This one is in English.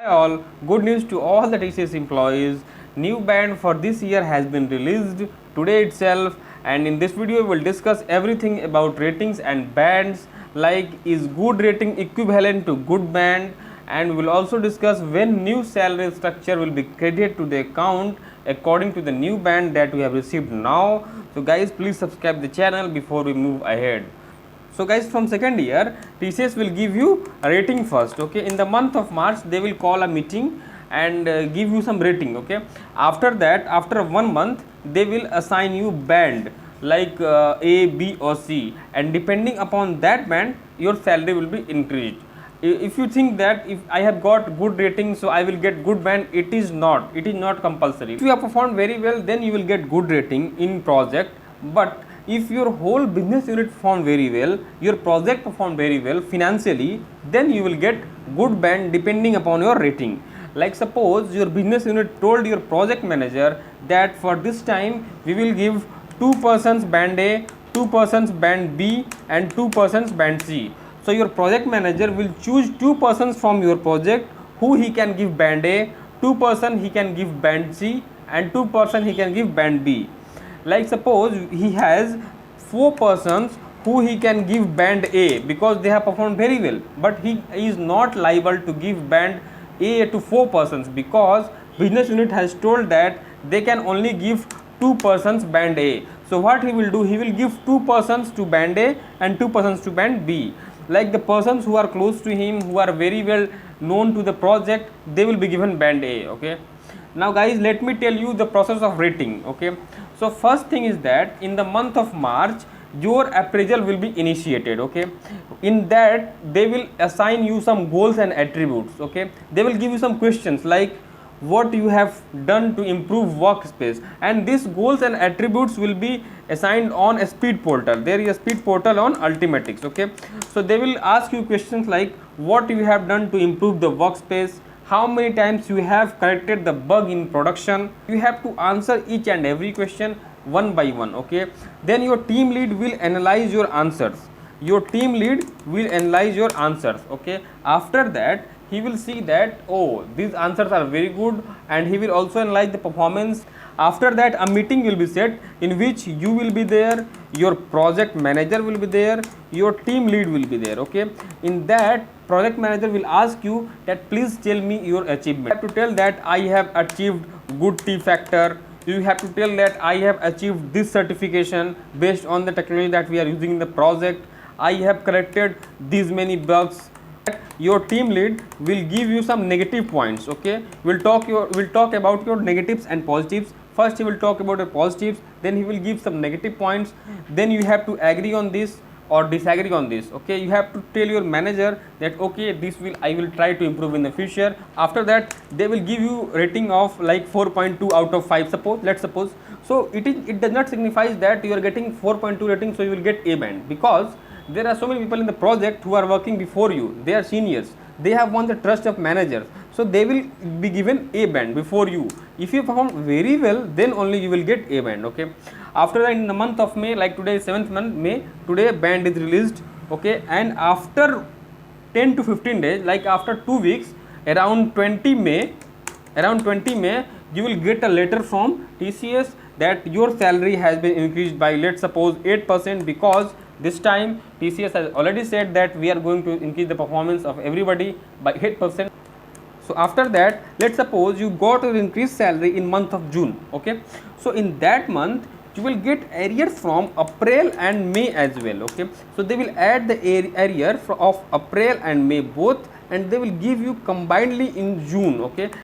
All, good news to all the TCS employees. New band for this year has been released today itself, and in this video we will discuss everything about ratings and bands, like is good rating equivalent to good band, and we will also discuss when new salary structure will be credited to the account according to the new band that we have received now. So guys, please subscribe the channel before we move ahead. So guys, from second year, TCS will give you a rating first. Okay, in the month of March they will call a meeting and give you some rating. Okay, after that, after 1 month they will assign you band like A, B or C, and depending upon that band your salary will be increased. If you think that if I have got good rating so I will get good band, it is not compulsory. If you have performed very well, then you will get good rating in project. But if your whole business unit performed very well, your project performed very well financially, then you will get good band depending upon your rating. Like suppose your business unit told your project manager that for this time we will give 2% band A, 2% band B and 2% band C. So your project manager will choose 2% from your project who he can give band A, 2% he can give band C and 2% he can give band B. Like suppose he has 4 persons who he can give band A because they have performed very well, but he is not liable to give band A to 4 persons because business unit has told that they can only give 2 persons band A. So what he will do, he will give 2 persons to band A and 2 persons to band B. Like the persons who are close to him, who are very well known to the project, they will be given band A. Okay, now guys, let me tell you the process of rating. Okay, so first thing is that in the month of March your appraisal will be initiated. Okay, in that they will assign you some goals and attributes. Okay, they will give you some questions like what you have done to improve workspace, and these goals and attributes will be assigned on a speed portal. There is a speed portal on Ultimatics. Okay, so they will ask you questions like what you have done to improve the workspace, how many times you have corrected the bug in production. You have to answer each and every question one by one. Okay, then your team lead will analyze your answers. Okay, after that he will see that, oh, these answers are very good, and he will also analyze the performance. After that a meeting will be set in which you will be there, your project manager will be there, your team lead will be there. Okay, in that project manager will ask you that please tell me your achievement. You have to tell that I have achieved good T factor. You have to tell that I have achieved this certification based on the technology that we are using in the project. I have corrected these many bugs. Your team lead will give you some negative points. Okay, we'll talk about your negatives and positives. First he will talk about the positives, then he will give some negative points, then you have to agree on this or disagree on this. Okay, you have to tell your manager that okay, I will try to improve in the future. After that they will give you rating of like 4.2 out of 5. Let's suppose. So it does not signify that you are getting 4.2 rating so you will get A band, because there are so many people in the project who are working before you. They are seniors, they have won the trust of managers, so they will be given A band before you. If you perform very well, then only you will get A band. Okay, after that in the month of May, like today is 7th month May, today band is released. Okay, and after 10 to 15 days, like after 2 weeks, around 20 May, you will get a letter from TCS that your salary has been increased by, let's suppose, 8%, because this time TCS has already said that we are going to increase the performance of everybody by 8%. So after that, let's suppose you got an increased salary in month of June. Okay, so in that month you will get arrears from April and May as well. Okay, so they will add the arrear of April and May both, and they will give you combinedly in June. Okay,